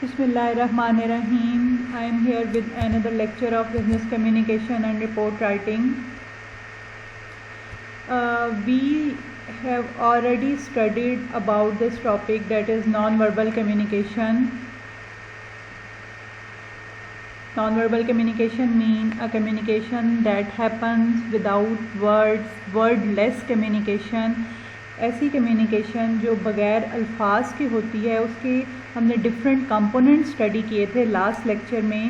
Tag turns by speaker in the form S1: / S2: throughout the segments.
S1: Bismillahirrahmanirrahim. I am here with another lecture of business communication and report writing. We have already studied about this topic, that is non-verbal communication. Non-verbal communication means a communication that happens without words, wordless communication. ایسی communication جو بغیر الفاظ کی ہوتی ہے. اس کی ہم نے ڈفرینٹ کمپوننٹ اسٹڈی کیے تھے لاسٹ لیکچر میں.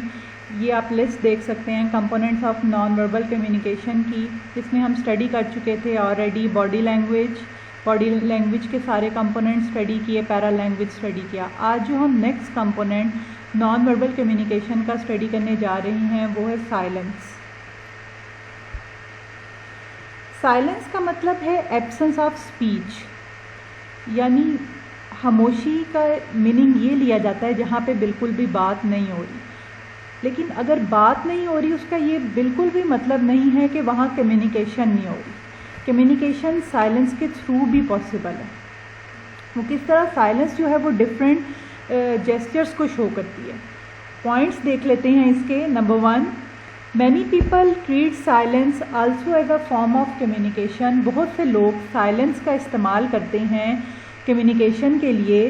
S1: یہ آپ لسٹ دیکھ سکتے ہیں components of non verbal communication کی, جس میں ہم اسٹڈی کر چکے تھے آلریڈی. باڈی لینگویج کے سارے کمپوننٹ اسٹڈی کیے, پیرا لینگویج اسٹڈی کیا. آج جو ہم next component naan verbal communication کا اسٹڈی کرنے جا رہے ہیں وہ ہے سائلنس. سائلنس کا مطلب ہے ایبسنس آف اسپیچ, یعنی خاموشی کا میننگ یہ لیا جاتا ہے جہاں پہ بالکل بھی بات نہیں ہو رہی. لیکن اگر بات نہیں ہو رہی اس کا یہ بالکل بھی مطلب نہیں ہے کہ وہاں کمیونیکیشن نہیں ہو رہی. کمیونیکیشن سائلنس کے تھرو بھی پاسبل ہے. وہ کس طرح سائلنس جو ہے وہ ڈفرینٹ جیسچرس کو شو کرتی ہے. پوائنٹس دیکھ لیتے ہیں اس کے. Number 1, many people treat silence also as a form of communication. بہت سے لوگ سائلنس کا استعمال کرتے ہیں کمیونیکیشن کے لیے,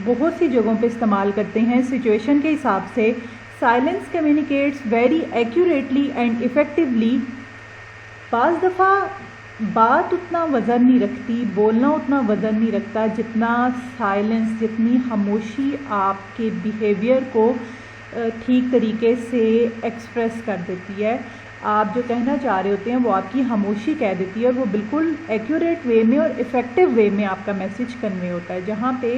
S1: بہت سی جگہوں پہ استعمال کرتے ہیں سچویشن کے حساب سے. Silence communicates very accurately and effectively. بعض دفعہ بات اتنا وزن نہیں رکھتی, بولنا اتنا وزن نہیں رکھتا جتنا سائلنس, جتنی خاموشی آپ کے بیہیویئر کو ٹھیک طریقے سے ایکسپریس کر دیتی ہے. آپ جو کہنا چاہ رہے ہوتے ہیں وہ آپ کی خاموشی کہہ دیتی ہے, اور وہ بالکل ایکوریٹ وے میں اور افیکٹو وے میں آپ کا میسج کنوے ہوتا ہے. جہاں پہ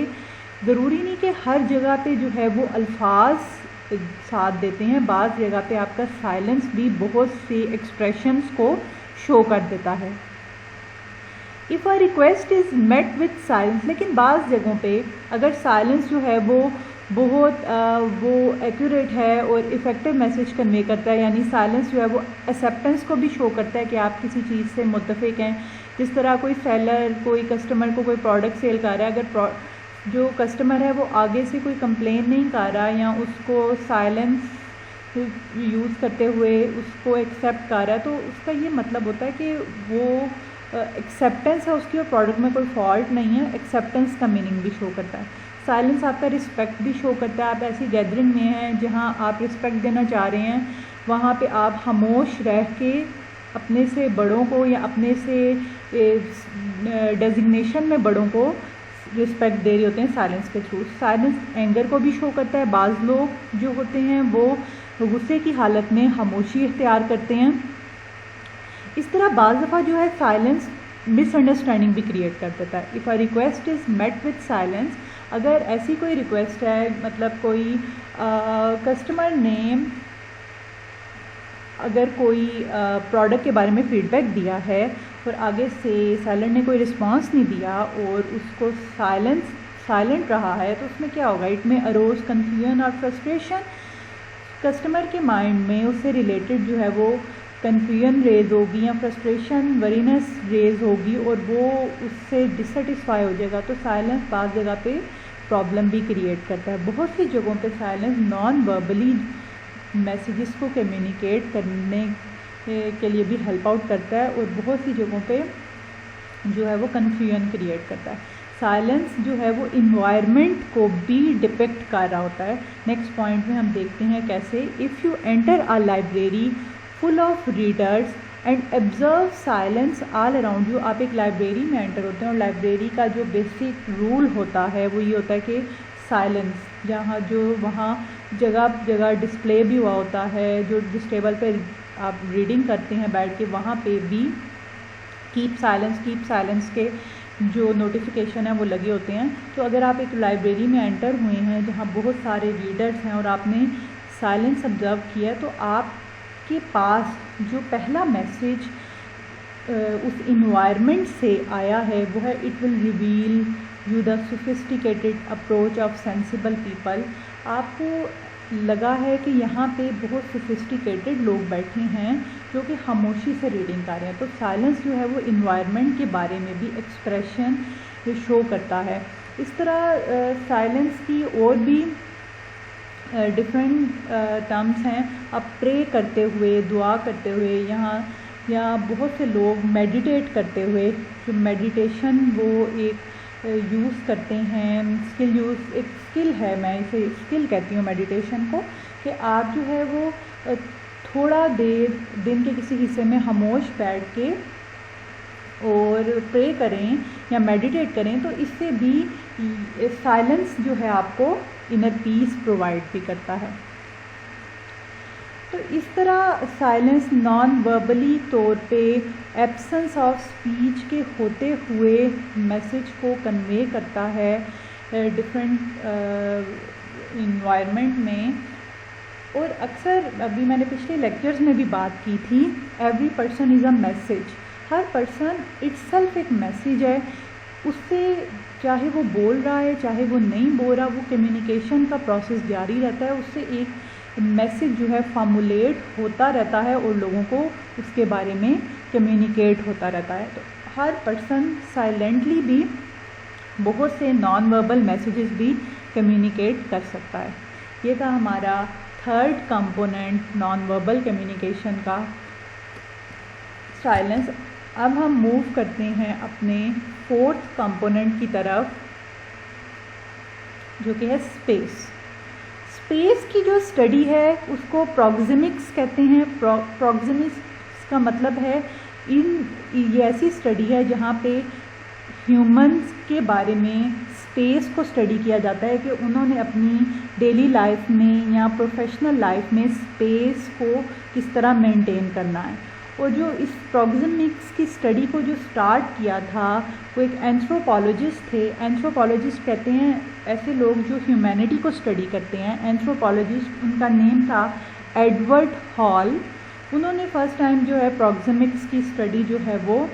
S1: ضروری نہیں کہ ہر جگہ پہ جو ہے وہ الفاظ ساتھ دیتے ہیں, بعض جگہ پہ آپ کا سائلنس بھی بہت سی ایکسپریشنز کو شو کر دیتا ہے. If a request is met with silence, لیکن بعض جگہوں پہ اگر سائلنس جو ہے وہ بہت ایکوریٹ ہے اور افیکٹو میسج کنوے کرتا ہے, یعنی سائلنس جو ہے وہ ایکسیپٹنس کو بھی شو کرتا ہے کہ آپ کسی چیز سے متفق ہیں. جس طرح کوئی سیلر کوئی کسٹمر کو کوئی پروڈکٹ سیل کر رہا ہے, اگر جو کسٹمر ہے وہ آگے سے کوئی کمپلین نہیں کر رہا یا اس کو سائلنس یوز کرتے ہوئے اس کو ایکسیپٹ کر رہا ہے, تو اس کا یہ مطلب ہوتا ہے کہ وہ ایکسیپٹنس ہے اس کی, اور پروڈکٹ میں کوئی فالٹ نہیں ہے. ایکسیپٹنس کا میننگ بھی شو کرتا ہے. سائلنس آپ کا رسپیکٹ بھی شو کرتا ہے. آپ ایسی گیدرنگ میں ہیں جہاں آپ رسپیکٹ دینا چاہ رہے ہیں, وہاں پہ آپ خاموش رہ کے اپنے سے بڑوں کو یا اپنے سے ڈیزگنیشن میں بڑوں کو رسپیکٹ دے رہے ہوتے ہیں سائلنس کے تھرو. سائلنس اینگر کو بھی شو کرتا ہے. بعض لوگ جو ہوتے ہیں وہ غصے کی حالت میں خاموشی اختیار کرتے ہیں. اس طرح بعض دفعہ جو ہے سائلنس مس انڈرسٹینڈنگ بھی کریٹ کر دیتا ہے. If a request is met with silence, اگر ایسی کوئی ریکویسٹ ہے, مطلب کوئی کسٹمر نے اگر کوئی پروڈکٹ کے بارے میں فیڈ بیک دیا ہے اور آگے سے سیلر نے کوئی رسپانس نہیں دیا اور اس کو سائلنٹ رہا ہے, تو اس میں کیا ہوگا؟ اٹ میں اروز کنفیوژن اور فرسٹریشن. کسٹمر کے مائنڈ میں اس سے ریلیٹڈ جو ہے وہ کنفیوژن ریز ہوگی یا فرسٹریشن ورینس ریز ہوگی, اور وہ اس سے ڈسسیٹسفائی ہو جائے گا. تو سائلنس بعض جگہ پہ پرابلم بھی کریٹ کرتا ہے. بہت سی جگہوں پہ سائلنس نان وربلی میسیجز کو کمیونیکیٹ کرنے کے لیے بھی ہیلپ آؤٹ کرتا ہے, اور بہت سی جگہوں پہ جو ہے وہ کنفیوژن کریٹ کرتا ہے. سائلنس جو ہے وہ انوائرمنٹ کو بھی ڈپیکٹ کر رہا ہوتا ہے. نیکسٹ پوائنٹ میں ہم دیکھتے ہیں کیسے. If you enter a library full of readers and observe silence all around you. آپ ایک لائبریری میں انٹر ہوتے ہیں, اور لائبریری کا جو بیسک رول ہوتا ہے وہ یہ ہوتا ہے کہ سائلنس, جہاں جو وہاں جگہ جگہ ڈسپلے بھی ہوا ہوتا ہے, جو جس ٹیبل پہ آپ ریڈنگ کرتے ہیں بیٹھ کے, وہاں پہ بھی کیپ سائلنس کے جو نوٹیفیکیشن ہیں وہ لگے ہوتے ہیں. تو اگر آپ ایک لائبریری میں انٹر ہوئے ہیں جہاں بہت سارے ریڈرز ہیں اور آپ نے سائلنس آبزرو کیا ہے, تو آپ کے پاس جو پہلا میسیج اس انوائرمنٹ سے آیا ہے وہ ہے it will reveal you the sophisticated approach of sensible people. آپ کو لگا ہے کہ یہاں پہ بہت سوفسٹیکیٹڈ لوگ بیٹھے ہیں جو کہ خاموشی سے ریڈنگ کر رہے ہیں. تو سائلنس جو ہے وہ انوائرمنٹ کے بارے میں بھی ایکسپریشن شو کرتا ہے. اس طرح سائلنس کی اور بھی ڈفرینٹ ٹرمس ہیں. اب پرے کرتے ہوئے, دعا کرتے ہوئے, یہاں یا بہت سے لوگ میڈیٹیٹ کرتے ہوئے, جو میڈیٹیشن وہ ایک یوز کرتے ہیں, ایک اسکل ہے, میں اسے اسکل کہتی ہوں میڈیٹیشن کو, کہ آپ جو ہے وہ تھوڑا دیر دن کے کسی حصے میں خاموش بیٹھ کے اور پرے کریں یا میڈیٹیٹ کریں, تو اس سے بھی سائلنس جو ہے آپ کو انر پیس پرووائڈ بھی کرتا ہے. تو اس طرح سائلنس نان وربلی طور پہ ایبسنس آف اسپیچ کے ہوتے ہوئے میسج کو کنوے کرتا ہے ڈفرینٹ انوائرمنٹ میں. اور اکثر ابھی میں نے پچھلے لیکچرز میں بھی بات کی تھی, every person is a message. ہر پرسن اٹس سیلف ایک میسیج ہے. اس سے چاہے وہ بول رہا ہے چاہے وہ نہیں بول رہا, وہ کمیونیکیشن کا پروسیس جاری رہتا ہے. اس سے ایک میسیج جو ہے فارمولیٹ ہوتا رہتا ہے اور لوگوں کو اس کے بارے میں کمیونیکیٹ ہوتا رہتا ہے. تو ہر پرسن سائلنٹلی بھی بہت سے نان وربل میسیجز بھی کمیونیکیٹ کر سکتا ہے. یہ تھا ہمارا third component naan verbal communication کا, سائلنس. اب ہم موو کرتے ہیں اپنے فورتھ کمپوننٹ کی طرف, جو کہ ہے اسپیس. اسپیس کی جو اسٹڈی ہے اس کو پروگزیمکس کہتے ہیں. پروگزیمکس کا مطلب ہے یہ ایسی اسٹڈی ہے جہاں پہ ہیومنس کے بارے میں اسپیس کو اسٹڈی کیا جاتا ہے کہ انہوں نے اپنی ڈیلی لائف میں یا پروفیشنل لائف میں اسپیس کو کس طرح مینٹین کرنا ہے. اور جو اس پروگزیمکس کی اسٹڈی کو جو اسٹارٹ کیا تھا وہ ایک اینتھروپولوجسٹ تھے. اینتھروپولوجسٹ کہتے ہیں ایسے لوگ جو ہیومینٹی کو اسٹڈی کرتے ہیں. اینتھروپولوجسٹ, ان کا نیم تھا ایڈورڈ ہال. انہوں نے فرسٹ ٹائم جو ہے پروگزیمکس کی اسٹڈی جو ہے وہ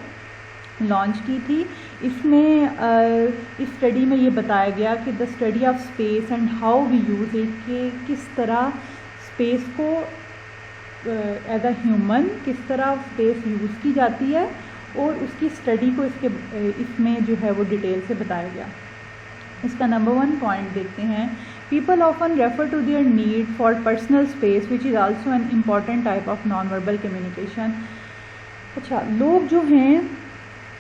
S1: لانچ کی تھی. اس میں اس اسٹڈی میں یہ بتایا گیا کہ the study of space and how we use it, کہ کس طرح اسپیس کو ایز اے ہیومن کس طرح اسپیس یوز کی جاتی ہے, اور اس کی اسٹڈی کو اس میں جو ہے وہ ڈیٹیل سے بتایا گیا. اس کا نمبر 1 پوائنٹ دیکھتے ہیں. People often refer to their need for personal space which is also an important type of non verbal communication. اچھا, لوگ جو ہیں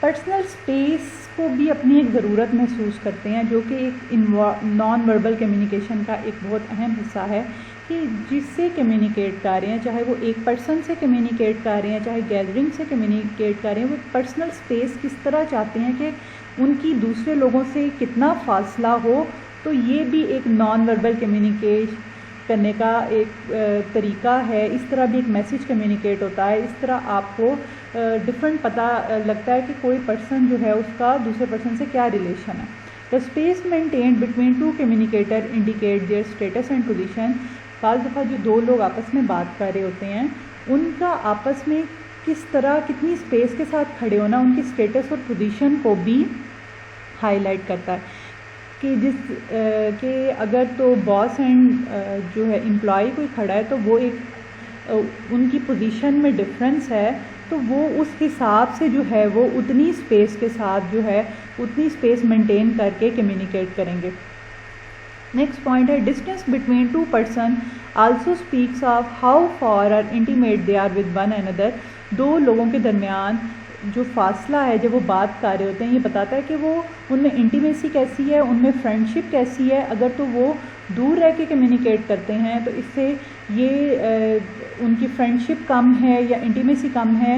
S1: پرسنل اسپیس کو بھی اپنی ایک ضرورت محسوس کرتے ہیں, جو کہ ایک نان وربل کمیونیکیشن کا ایک بہت اہم حصہ ہے, کہ جس سے کمیونیکیٹ کر رہے ہیں, چاہے وہ ایک پرسن سے کمیونیکیٹ کر رہے ہیں چاہے گیدرنگ سے کمیونیکیٹ کر رہے ہیں, وہ پرسنل اسپیس کس طرح چاہتے ہیں کہ ان کی دوسرے لوگوں سے کتنا فاصلہ ہو. تو یہ بھی ایک نان وربل کمیونیکیٹ کرنے کا ایک طریقہ ہے. اس طرح بھی ایک میسیج کمیونیکیٹ ہوتا ہے. اس طرح آپ کو ڈفرینٹ پتہ لگتا ہے کہ کوئی پرسن جو ہے اس کا دوسرے پرسن سے کیا ریلیشن ہے. The space maintained between two communicator indicate their status and position. بعض دفعہ جو دو لوگ آپس میں بات کر رہے ہوتے ہیں, ان کا آپس میں کس طرح کتنی اسپیس کے ساتھ کھڑے ہونا ان کی اسٹیٹس اور پوزیشن کو بھی ہائی لائٹ کرتا ہے. کہ اگر تو باس اینڈ جو ہے امپلائی کوئی کھڑا ہے تو وہ ایک ان کی پوزیشن میں ڈفرینس ہے, تو وہ اس حساب سے جو ہے وہ اتنی اسپیس کے ساتھ جو ہے اتنی اسپیس مینٹین کر کے کمیونیکیٹ کریں گے. نیکسٹ پوائنٹ ہے distance between two person also speaks of how far or intimate they are with one another. دو لوگوں کے درمیان جو فاصلہ ہے جب وہ بات کر رہے ہوتے ہیں, یہ بتاتا ہے کہ وہ ان میں انٹیمیسی کیسی ہے, ان میں فرینڈشپ کیسی ہے. اگر تو وہ دور رہ کے کمیونیکیٹ کرتے ہیں تو اس سے یہ ان کی فرینڈشپ کم ہے یا انٹیمیسی کم ہے,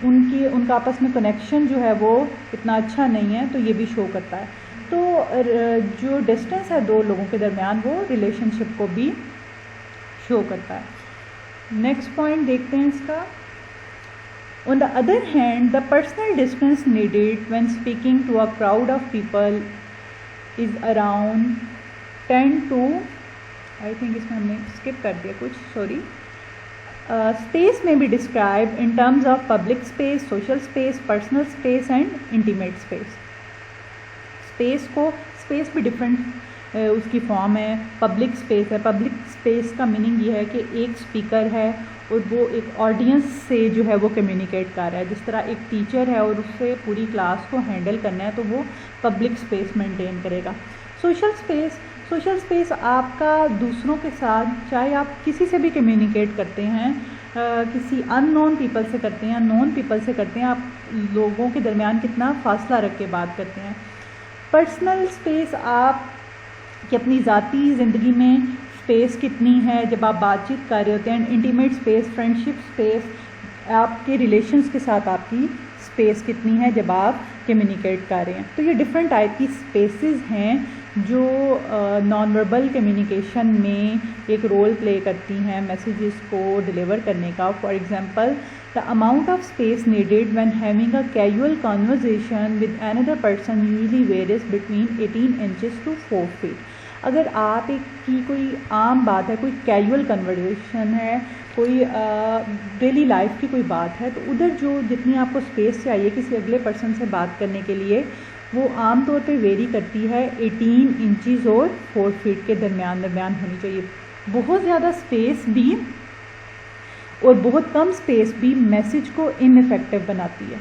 S1: ان کا آپس میں کنیکشن جو ہے وہ اتنا اچھا نہیں ہے, تو یہ بھی شو کرتا ہے. تو جو ڈسٹینس ہے دو لوگوں کے درمیان وہ ریلیشن شپ کو بھی شو کرتا ہے. نیکسٹ پوائنٹ دیکھتے ہیں اس کا. On the other hand, the personal distance needed when speaking to a crowd of people is around 10 to, I think اس میں ہم نے skip کر دیا کچھ, sorry. Space may be described in terms of public space, social space, personal space and intimate space. Space بھی different اس کی form ہے. Public space ہے. پبلک اسپیس کا میننگ یہ ہے کہ ایک اسپیکر ہے اور وہ ایک آڈینس سے جو ہے وہ کمیونیکیٹ کر رہا ہے. جس طرح ایک ٹیچر ہے اور اس سے پوری کلاس کو ہینڈل کرنا ہے تو وہ پبلک اسپیس مینٹین کرے گا. سوشل اسپیس سوشل اسپیس آپ کا دوسروں کے ساتھ، چاہے آپ کسی سے بھی کمیونیکیٹ کرتے ہیں، کسی ان نون پیپل سے کرتے ہیں، نون پیپل سے کرتے ہیں، آپ لوگوں کے درمیان کتنا فاصلہ رکھ کے بات کرتے ہیں. پرسنل اسپیس آپ کی اپنی ذاتی زندگی میں اسپیس کتنی ہے جب آپ بات چیت کر رہے ہوتے ہیں. انٹیمیٹ اسپیس، فرینڈشپ اسپیس، آپ کے ریلیشنس کے ساتھ آپ کی اسپیس کتنی ہے جب آپ کمیونیکیٹ کر رہے ہیں. تو یہ ڈفرینٹ ٹائپ کی اسپیسز ہیں جو نان وربل کمیونیکیشن میں ایک رول پلے کرتی ہیں میسیجز کو ڈلیور کرنے کا. For example, the amount of space needed when having a casual conversation with another person usually varies between 18 inches to 4 feet. اگر آپ کی کوئی عام بات ہے، کوئی کیجول کنورسیشن ہے، کوئی ڈیلی لائف کی کوئی بات ہے، تو ادھر جو جتنی آپ کو اسپیس چاہیے کسی اگلے پرسن سے بات کرنے کے لیے، وہ عام طور پہ ویری کرتی ہے 18 انچز اور 4 فیٹ کے درمیان ہونی چاہیے. بہت زیادہ اسپیس بھی اور بہت کم اسپیس بھی میسیج کو ان افیکٹو بناتی ہے،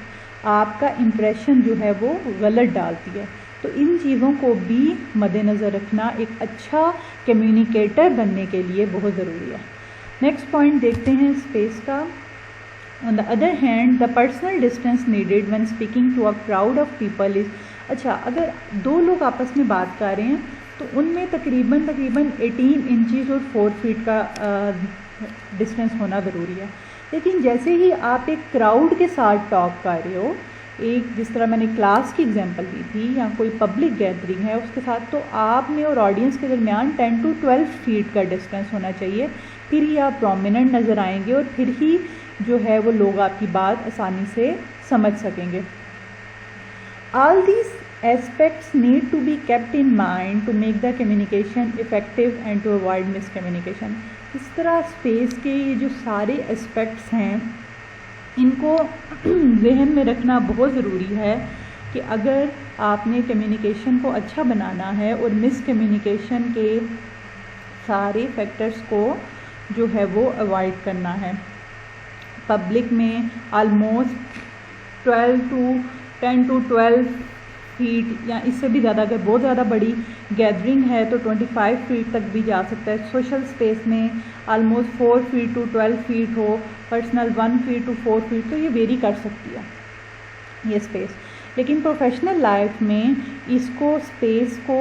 S1: آپ کا امپریشن جو ہے وہ غلط ڈالتی ہے. تو ان چیزوں کو بھی مد نظر رکھنا ایک اچھا کمیونیکیٹر بننے کے لیے بہت ضروری ہے. نیکسٹ پوائنٹ دیکھتے ہیں اسپیس کا. On the other hand the personal distance needed when speaking to a crowd of people is. اچھا، اگر دو لوگ آپس میں بات کر رہے ہیں تو ان میں تقریباً 18 انچز اور 4 فیٹ کا ڈسٹینس ہونا ضروری ہے. لیکن جیسے ہی آپ ایک کراؤڈ کے ساتھ ٹاک کر رہے ہو، ایک جس طرح میں نے کلاس کی اگزامپل دی تھی یا کوئی پبلک گیدرنگ ہے اس کے ساتھ، تو آپ میں اور آڈینس کے درمیان 10 to 12 فیٹ کا ڈسٹینس ہونا چاہیے. پھر ہی آپ پرومیننٹ نظر آئیں گے اور پھر ہی جو ہے وہ لوگ آپ کی بات آسانی سے سمجھ سکیں گے. All these aspects need to be kept in mind to make the communication effective and to avoid miscommunication. اس طرح اسپیس کے یہ جو سارے اسپیکٹس ہیں ان کو ذہن میں رکھنا بہت ضروری ہے کہ اگر آپ نے کمیونیکیشن کو اچھا بنانا ہے اور مس کمیونیکیشن کے سارے فیکٹرز کو جو ہے وہ اوائڈ کرنا ہے. پبلک میں آلموسٹ 10 to 12 فیٹ یا اس سے بھی زیادہ، اگر بہت زیادہ بڑی گیدرنگ ہے تو 25 فیٹ تک بھی جا سکتا ہے. سوشل اسپیس میں آلموسٹ 4 فیٹ to 12 فیٹ ہو، پرسنل 1 فیٹ to 4 فیٹ، تو یہ ویری کر سکتی ہے یہ اسپیس. لیکن پروفیشنل لائف میں اس کو اسپیس کو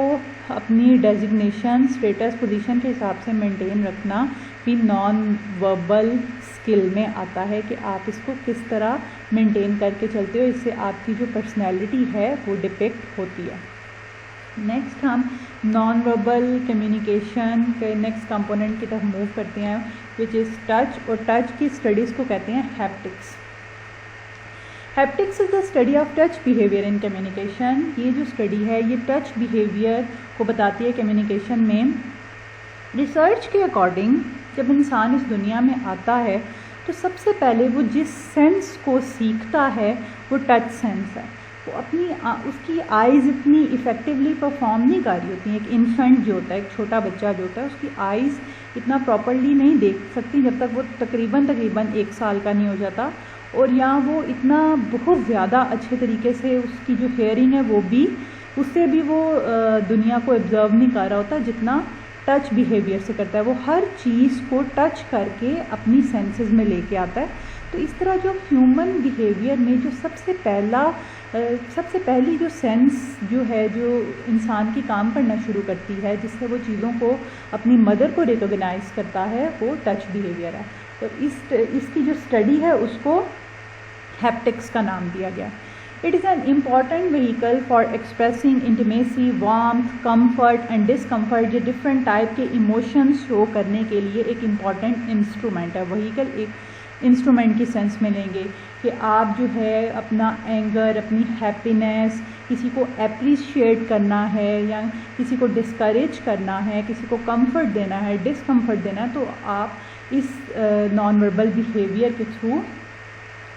S1: اپنی ڈیزگنیشن، اسٹیٹس، پوزیشن کے حساب سے مینٹین رکھنا بھی نان وربل اسکل میں آتا ہے کہ آپ اس کو کس طرح مینٹین کر کے چلتے ہو. اس سے آپ کی جو پرسنالٹی ہے وہ ڈپکٹ ہوتی ہے. نیکسٹ ہم نان وربل کمیونیکیشن کے نیکسٹ کمپوننٹ کی طرف موو کرتے ہیں وچ از ٹچ. اور ٹچ کی اسٹڈیز کو کہتے ہیں ہیپٹکس. ہیپٹکس از the study of touch behaviour in communication. یہ جو اسٹڈی ہے یہ ٹچ بیہیویئر کو بتاتی ہے کمیونیکیشن میں. ریسرچ کے اکارڈنگ جب انسان اس دنیا میں آتا ہے تو سب سے پہلے وہ جس سینس کو سیکھتا ہے وہ ٹچ سینس ہے. وہ اپنی اس کی آئیز اتنی افیکٹولی پرفارم نہیں کر رہی ہوتی ہیں. ایک انفینٹ جو ہوتا ہے، ایک چھوٹا بچہ جو ہوتا ہے، اس کی آئیز اتنا پراپرلی نہیں دیکھ سکتی جب تک وہ تقریباً 1 سال کا نہیں ہو جاتا. اور یہاں وہ اتنا بہت زیادہ اچھے طریقے سے اس کی جو ہیئرنگ ہے وہ بھی اس سے بھی وہ دنیا کو آبزرو نہیں کر رہا ہوتا جتنا ٹچ بیہیویئر سے کرتا ہے. وہ ہر چیز کو ٹچ کر کے اپنی سینسز میں لے کے آتا ہے. تو اس طرح جو ہیومن بیہیویئر میں جو سب سے پہلی جو سینس جو ہے جو انسان کی کام کرنا شروع کرتی ہے، جس سے وہ چیزوں کو اپنی مدر کو ریکوگنائز کرتا ہے، وہ ٹچ بیہیویئر ہے. تو اس کی جو اسٹڈی ہے اس کو ہیپٹکس کا نام دیا گیا. It is an important vehicle for expressing intimacy, warmth, comfort and discomfort. یہ ڈفرینٹ ٹائپ کے ایموشنز شو کرنے کے لیے ایک امپورٹنٹ انسٹرومنٹ ہے. وہیکل ایک انسٹرومنٹ کی سینس میں لیں گے کہ آپ جو ہے اپنا اینگر، اپنی ہیپینیس، کسی کو اپریشیٹ کرنا ہے یا کسی کو ڈسکریج کرنا ہے، کسی کو کمفرٹ دینا ہے، ڈسکمفرٹ دینا ہے، تو آپ اس نان وربل بیہیویئر کے تھرو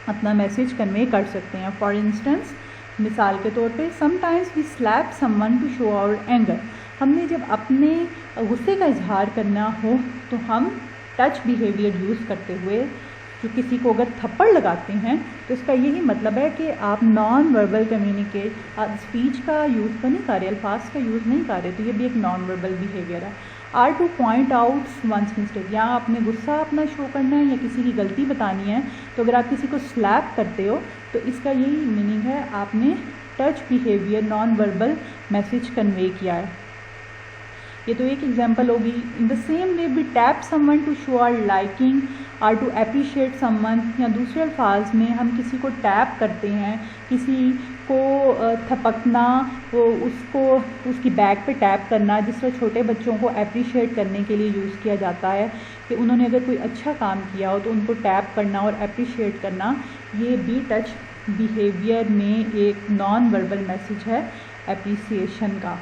S1: اپنا میسیج کنوے کر سکتے ہیں. فار انسٹنس، مثال کے طور پہ، sometimes we slap someone to show our anger. ہم نے جب اپنے غصے کا اظہار کرنا ہو تو ہم ٹچ بیہیویئر یوز کرتے ہوئے جو کسی کو اگر تھپڑ لگاتے ہیں تو اس کا یہی مطلب ہے کہ آپ نان وربل کمیونیکیٹ اسپیچ کا یوز تو نہیں کر رہے، الفاظ کا یوز نہیں کر رہے، تو یہ بھی ایک نان وربل بیہیویئر ہے. Or to point out one's mistake, یا آپ نے غصہ اپنا شو کرنا ہے یا کسی کی غلطی بتانی ہے، تو اگر آپ کسی کو سلیپ کرتے ہو تو اس کا یہی میننگ ہے آپ نے touch behaviour non verbal message convey کیا ہے. یہ تو ایک ایگزامپل ہوگی. In the same way we tap someone to show our liking or to appreciate someone, یا دوسرے الفاظ میں ہم کسی کو ٹیپ کرتے ہیں، کسی کو تھپکنا، اس کی بیک پہ ٹیپ کرنا، جس طرح چھوٹے بچوں کو اپریشیٹ کرنے کے لیے یوز کیا جاتا ہے کہ انہوں نے اگر کوئی اچھا کام کیا ہو تو ان کو ٹیپ کرنا اور اپریشیٹ کرنا، یہ بھی ٹچ بیہیویئر میں ایک نان وربل میسج ہے اپریسیشن کا.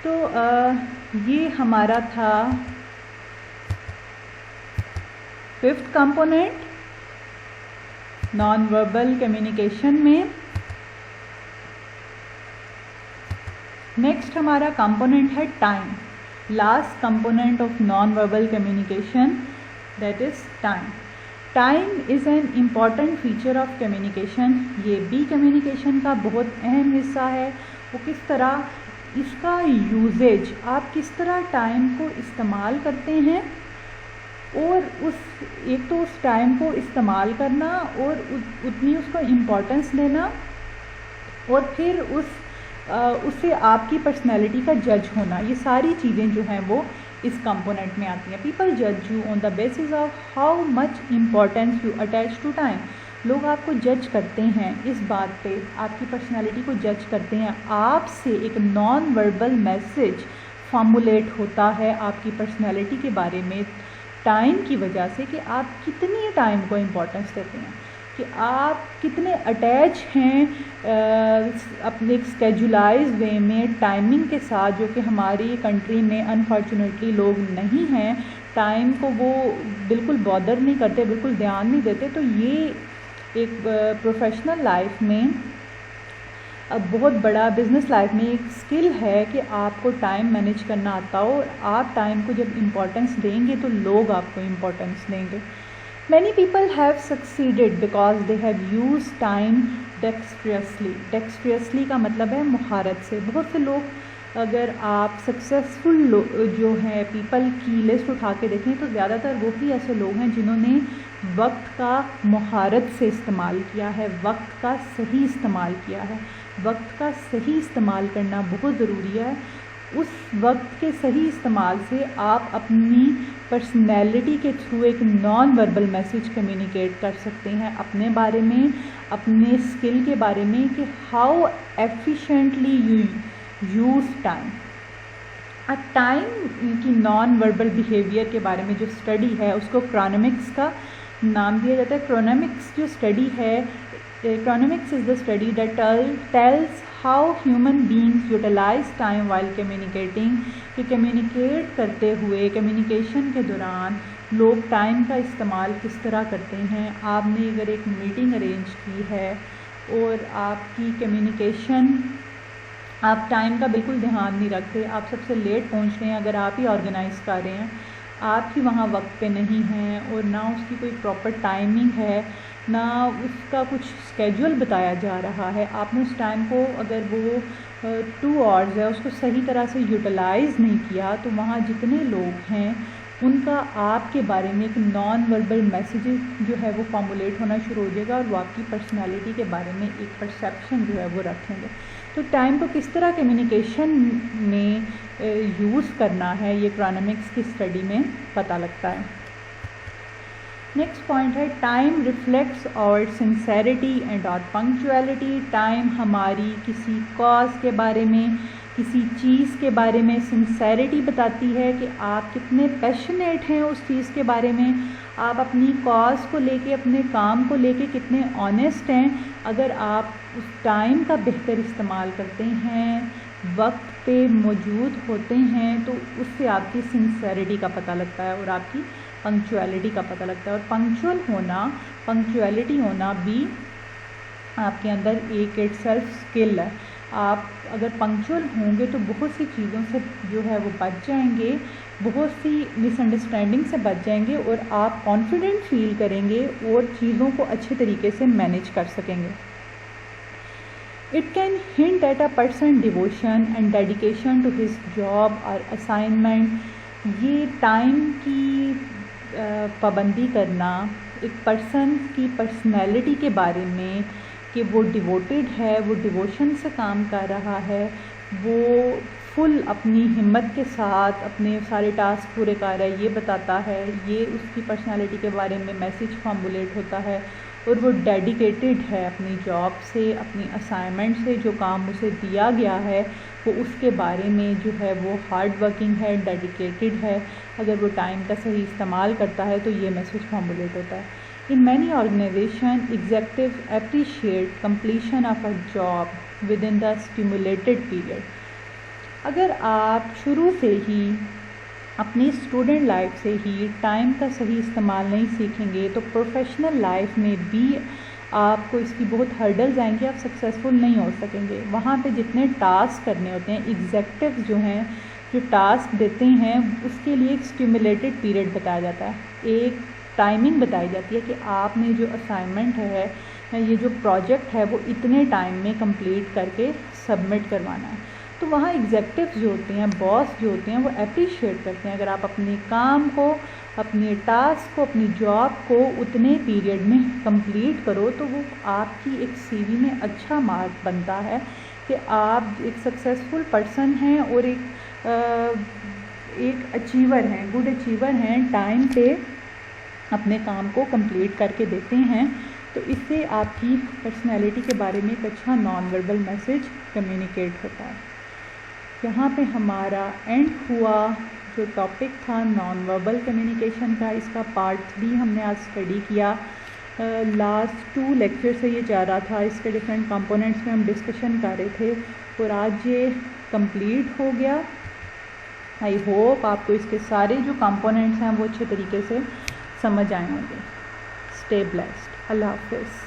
S1: تو یہ ہمارا تھا 5th component naan verbal communication میں. نیکسٹ ہمارا کمپوننٹ ہے time. Last component of non verbal communication, that is time. Time is an important feature of communication. یہ بھی کمیونیکیشن کا بہت اہم حصہ ہے. وہ کس طرح، اس کا یوزیج، آپ کس طرح ٹائم کو استعمال کرتے ہیں، اور ایک تو اس ٹائم کو استعمال کرنا اور اتنی اس کو امپورٹنس دینا، اور پھر اس سے آپ کی پرسنالٹی کا جج ہونا، یہ ساری چیزیں جو ہیں وہ اس کمپوننٹ میں آتی ہیں. پیپل جج you on the basis of how much importance you attach to time. لوگ آپ کو جج کرتے ہیں اس بات پہ، آپ کی پرسنالٹی کو جج کرتے ہیں. آپ سے ایک نان وربل میسج فارمولیٹ ہوتا ہے آپ کی پرسنالٹی کے بارے میں ٹائم کی وجہ سے، کہ آپ کتنی ٹائم کو امپورٹنس دیتے ہیں، کہ آپ کتنے اٹیچ ہیں اپنے ایک اسکیجولائز وے میں ٹائمنگ کے ساتھ، جو کہ ہماری کنٹری میں انفارچونیٹلی لوگ نہیں ہیں. ٹائم کو وہ بالکل بادر نہیں کرتے، بالکل دھیان نہیں دیتے. تو یہ ایک پروفیشنل لائف میں، بہت بڑا بزنس لائف میں ایک اسکل ہے کہ آپ کو ٹائم مینیج کرنا آتا ہو. آپ ٹائم کو جب امپورٹنس دیں گے تو لوگ آپ کو امپورٹنس دیں گے. Many people have succeeded because they have used time dexterously. Dexterously کا مطلب ہے مہارت سے. بہت سے لوگ، اگر آپ سکسیزفل جو ہیں پیپل کی لسٹ اٹھا کے دیکھیں تو زیادہ تر وہی ایسے لوگ ہیں جنہوں نے وقت کا مہارت سے استعمال کیا ہے، وقت کا صحیح استعمال کیا ہے. وقت کا صحیح استعمال کرنا بہت ضروری ہے. اس وقت کے صحیح استعمال سے آپ اپنی پرسنالٹی کے تھرو ایک نان وربل میسج کمیونیکیٹ کر سکتے ہیں اپنے بارے میں، اپنے اسکل کے بارے میں، کہ how efficiently you use time. Time کی نان وربل بیہیویئر کے بارے میں جو اسٹڈی ہے اس کو کرونامکس کا نام دیا جاتا ہے. کرونامکس جو اسٹڈی ہے، chronemics is the study that tells how human beings utilize time while communicating. کہ کمیونیکیٹ کرتے ہوئے، کمیونیکیشن کے دوران لوگ ٹائم کا استعمال کس طرح کرتے ہیں. آپ نے اگر ایک میٹنگ ارینج کی ہے اور آپ کی کمیونیکیشن، آپ ٹائم کا بالکل دھیان نہیں رکھتے، آپ سب سے لیٹ پہنچ رہے ہیں، اگر آپ ہی آرگنائز کر رہے ہیں، آپ ہی وہاں وقت پہ نہیں ہیں، اور نہ اس کی کوئی پراپر ٹائمنگ ہے، نہ اس کا کچھ اسکیجول بتایا جا رہا ہے. آپ نے اس ٹائم کو، اگر وہ 2 hours ہے، اس کو صحیح طرح سے یوٹیلائز نہیں کیا، تو وہاں جتنے لوگ ہیں ان کا آپ کے بارے میں ایک نان وربل میسیج جو ہے وہ فارمولیٹ ہونا شروع ہو جائے گا، اور وہ آپ کی پرسنالٹی کے بارے میں ایک پرسیپشن جو ہے وہ رکھیں گے. تو ٹائم کو کس طرح کمیونیکیشن میں یوز کرنا ہے، یہ کرونامکس کی اسٹڈی میں پتہ لگتا ہے. نیکسٹ پوائنٹ ہے ٹائم ریفلیکٹس اور سنسیریٹی اینڈ اور پنکچویلٹی. ٹائم ہماری کسی کاز کے بارے میں، کسی چیز کے بارے میں سنسیریٹی بتاتی ہے کہ آپ کتنے پیشنیٹ ہیں اس چیز کے بارے میں، آپ اپنی کاز کو لے کے، اپنے کام کو لے کے کتنے آنیسٹ ہیں. اگر آپ اس ٹائم کا بہتر استعمال کرتے ہیں، وقت پہ موجود ہوتے ہیں، تو اس سے آپ کی سنسیریٹی کا پتہ لگتا ہے اور آپ کی پنکچویلٹی کا پتہ لگتا ہے. اور پنکچوئل ہونا، پنکچویلٹی ہونا بھی آپ کے اندر ایک اٹ سیلف اسکل ہے. آپ اگر پنکچوئل ہوں گے تو بہت سی چیزوں سے جو ہے وہ بچ جائیں گے، بہت سی مس انڈرسٹینڈنگ سے بچ جائیں گے، اور آپ کانفیڈنٹ فیل کریں گے اور چیزوں کو اچھے طریقے سے مینیج کر سکیں گے۔ It can hint at a person's devotion and dedication to his job or assignment۔ یہ ٹائم کی پابندی کرنا ایک پرسن کی پرسنالٹی کے بارے میں کہ وہ ڈیووٹیڈ ہے، وہ ڈیووشن سے کام کر رہا ہے، وہ فل اپنی ہمت کے ساتھ اپنے سارے ٹاسک پورے کر رہا ہے، یہ بتاتا ہے، یہ اس کی پرسنالٹی کے بارے میں میسیج فارمولیٹ ہوتا ہے۔ اور وہ ڈیڈیکیٹڈ ہے اپنی جاب سے، اپنی اسائنمنٹ سے، جو کام اسے دیا گیا ہے وہ اس کے بارے میں جو ہے وہ ہارڈ ورکنگ ہے، ڈیڈیکیٹڈ ہے۔ اگر وہ ٹائم کا صحیح استعمال کرتا ہے تو یہ میسیج فارمولیٹ ہوتا ہے۔ In many organizations, executives appreciate completion of a job within the stimulated period۔ اگر آپ شروع سے ہی اپنی اسٹوڈنٹ لائف سے ہی ٹائم کا صحیح استعمال نہیں سیکھیں گے تو پروفیشنل لائف میں بھی آپ کو اس کی بہت ہرڈلز آئیں گے، آپ سکسیزفل نہیں ہو سکیں گے۔ وہاں پہ جتنے ٹاسک کرنے ہوتے ہیں، ایگزیکٹوز جو ہیں جو ٹاسک دیتے ہیں اس کے لیے ایک اسٹیمولیٹڈ پیریڈ بتایا جاتا ہے، ایک ٹائمنگ بتائی جاتی ہے کہ آپ نے جو اسائنمنٹ ہے، یہ جو پروجیکٹ ہے وہ اتنے ٹائم میں کمپلیٹ کر کے سبمٹ کروانا ہے۔ تو وہاں ایگزیکٹوز جو ہوتے ہیں، باس جو ہوتے ہیں، وہ اپریشیٹ کرتے ہیں اگر آپ اپنے کام کو، اپنے ٹاسک کو، اپنی جاب کو اتنے پیریڈ میں کمپلیٹ کرو تو وہ آپ کی ایک سی وی میں اچھا مارک بنتا ہے کہ آپ ایک سکسیزفل پرسن ہیں اور ایک اچیور ہیں، گڈ اچیور ہیں، ٹائم پہ اپنے کام کو کمپلیٹ کر کے دیتے ہیں۔ تو اس سے آپ کی پرسنالٹی کے بارے میں ایک اچھا نان وربل میسیج کمیونیکیٹ ہوتا ہے۔ یہاں پہ ہمارا اینڈ ہوا۔ جو ٹاپک تھا نان وربل کمیونیکیشن کا، اس کا پارٹ 3 ہم نے آج اسٹڈی کیا۔ لاسٹ 2 لیکچر سے یہ جا رہا تھا، اس کے ڈفرینٹ کمپوننٹس میں ہم ڈسکشن کر رہے تھے اور آج یہ کمپلیٹ ہو گیا۔ آئی ہوپ آپ کو اس کے سارے جو کمپوننٹس ہیں وہ اچھے طریقے سے سمجھ آئے ہوں گے۔ Stay blessed. اللہ حافظ۔